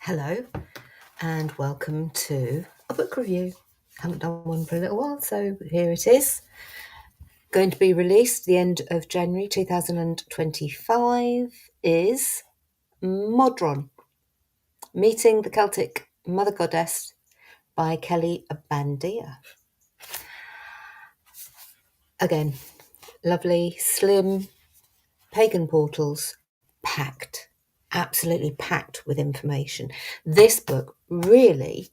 Hello and welcome to a book review. Haven't done one for a little while, so here it is. Going to be released the end of January 2025 is Modron, Meeting the Celtic Mother Goddess by Kelle BanDea. Again, lovely, slim, pagan portals, packed, absolutely packed with information. This book really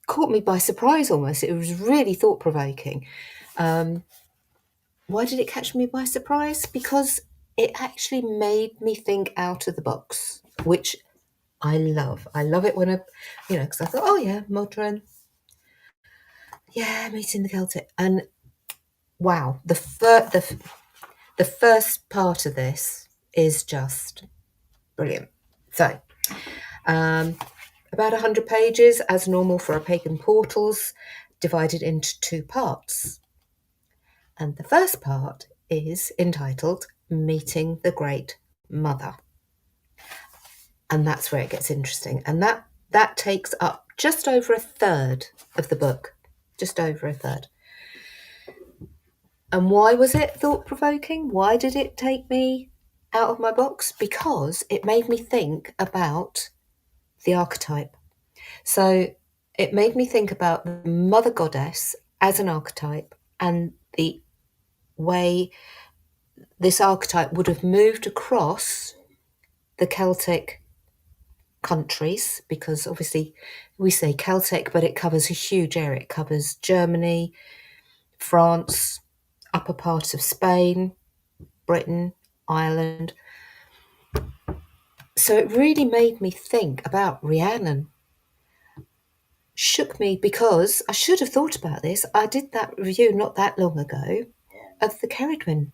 caught me by surprise almost. It was really thought-provoking. Why did it catch me by surprise? Because it actually made me think out of the box, which I love. I love it when because I thought, oh yeah, Modron, yeah, meeting the Celtic. And wow, the first part of this is just brilliant. So, about 100 pages, as normal for a pagan portals, divided into two parts. And the first part is entitled Meeting the Great Mother. And that's where it gets interesting. And that takes up just over a third of the book. Just over a third. And why was it thought-provoking? Why did it take me out of my box? Because it made me think about the archetype. So it made me think about the mother goddess as an archetype and the way this archetype would have moved across the Celtic countries, because obviously we say Celtic, but it covers a huge area. It covers Germany, France, upper part of Spain, Britain, Ireland. So it really made me think about Rhiannon. Shook me because I should have thought about this. I did that review not that long ago of the Cerridwen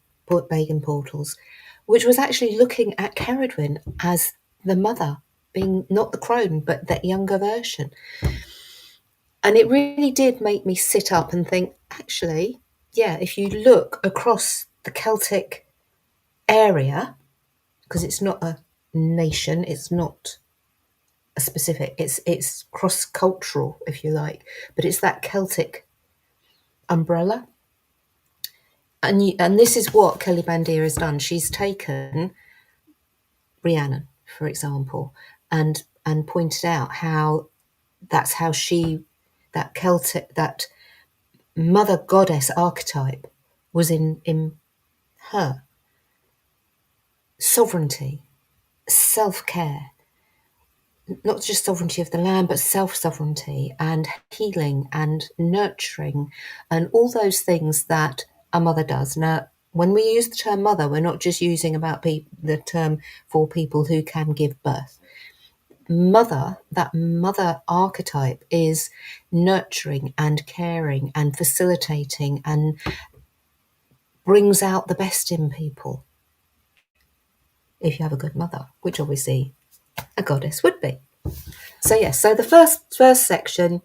Pagan portals, which was actually looking at Cerridwen as the mother, being not the crone, but that younger version. And it really did make me sit up and think, actually, yeah, if you look across the Celtic area, because it's not a nation, it's not a specific, it's cross-cultural, if you like, but it's that Celtic umbrella. And this is what Kelle BanDea has done. She's taken Rhiannon, for example, and pointed out how that's how that Celtic, that mother goddess archetype was in her. Sovereignty, self-care, not just sovereignty of the land, but self-sovereignty and healing and nurturing and all those things that a mother does. Now, when we use the term mother, we're not just using about the term for people who can give birth. Mother, that mother archetype is nurturing and caring and facilitating and brings out the best in people. If you have a good mother, which obviously a goddess would be. So yes, so the first section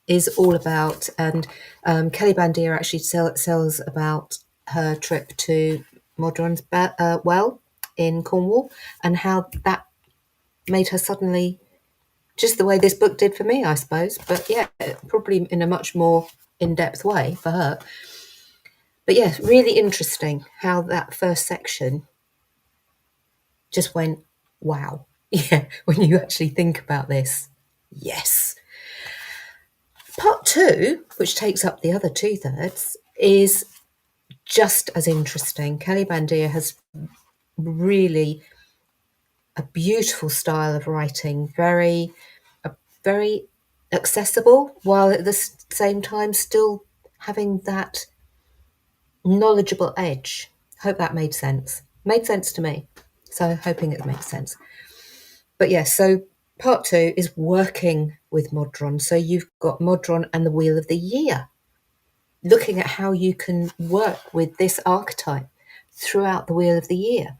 is all about, and Kelle BanDea actually tells about her trip to Modron's well in Cornwall and how that made her suddenly, just the way this book did for me, I suppose, but yeah, probably in a much more in-depth way for her. But yeah, really interesting how that first section just went, wow. Yeah, when you actually think about this, yes. Part two, which takes up the other 2/3, is just as interesting. Kelle BanDea has really a beautiful style of writing, very accessible, while at the same time still having that knowledgeable edge. Hope that made sense. Made sense to me. So hoping it makes sense. But yes, so part two is working with Modron. So you've got Modron and the Wheel of the Year, looking at how you can work with this archetype throughout the Wheel of the Year.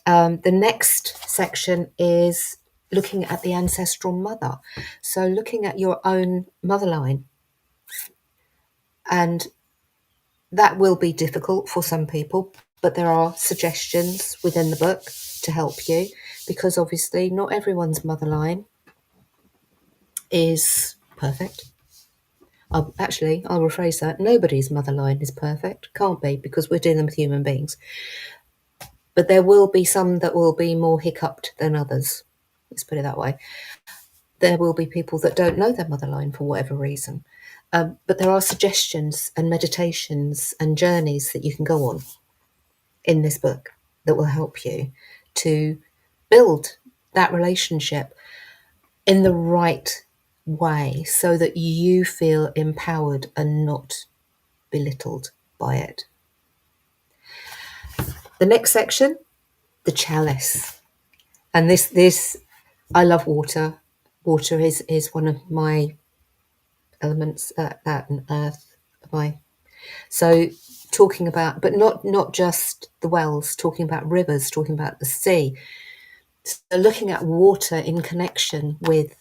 The next section is looking at the ancestral mother. So looking at your own mother line. And that will be difficult for some people, but there are suggestions within the book to help you, because obviously not everyone's mother line is perfect. I'll rephrase that. Nobody's mother line is perfect. Can't be, because we're dealing with human beings. But there will be some that will be more hiccuped than others. Let's put it that way. There will be people that don't know their mother line for whatever reason. But there are suggestions and meditations and journeys that you can go on in this book that will help you to build that relationship in the right way so that you feel empowered and not belittled by it. The next section, the chalice. And this I love water. Water is one of my elements, that and earth. So talking about, but not just the wells, talking about rivers, talking about the sea. So looking at water in connection with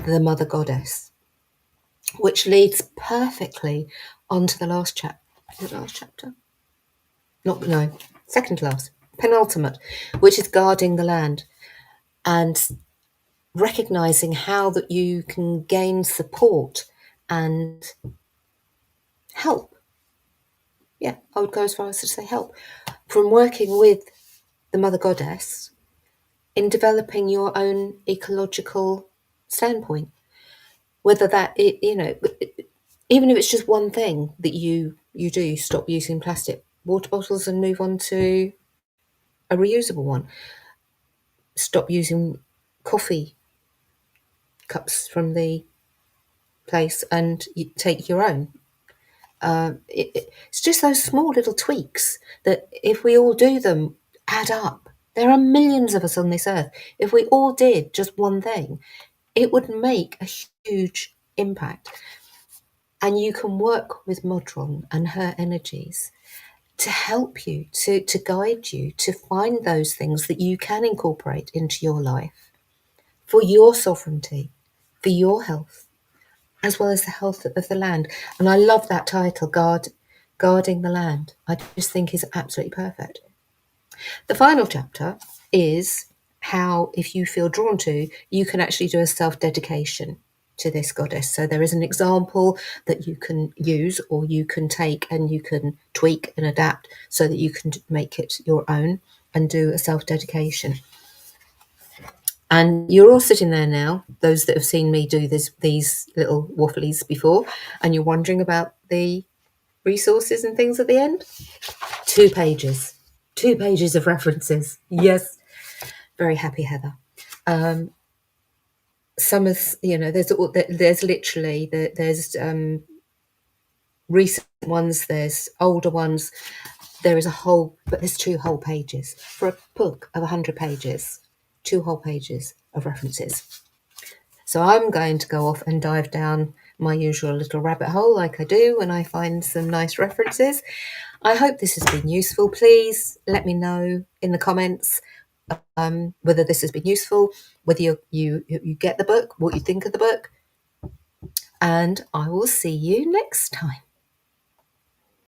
the mother goddess, which leads perfectly onto the last chapter. Is it the last chapter? No, second to last, penultimate, which is guarding the land and recognizing how that you can gain support and help. Yeah, I would go as far as to say help from working with the mother goddess in developing your own ecological standpoint. Whether that, even if it's just one thing that you do, stop using plastic water bottles and move on to a reusable one. Stop using coffee cups from the place and you take your own. It's just those small little tweaks that, if we all do them, add up. There are millions of us on this earth. If we all did just one thing, it would make a huge impact. And you can work with Modron and her energies to help you, to guide you, to find those things that you can incorporate into your life for your sovereignty, for your health, as well as the health of the land. And I love that title, Guarding the Land. I just think is absolutely perfect. The final chapter is how, if you feel drawn to, you can actually do a self-dedication to this goddess. So there is an example that you can use, or you can take and you can tweak and adapt so that you can make it your own and do a self-dedication. And you're all sitting there now, those that have seen me do these little wafflies before, and you're wondering about the resources and things at the end. 2 pages. 2 pages of references. Yes. Very happy, Heather. Some of, there's literally, there's recent ones, there's older ones. There is but there's 2 whole pages. For a book of 100 pages, 2 whole pages of references. So I'm going to go off and dive down my usual little rabbit hole like I do when I find some nice references. I hope this has been useful. Please let me know in the comments whether this has been useful, whether you get the book, what you think of the book, and I will see you next time.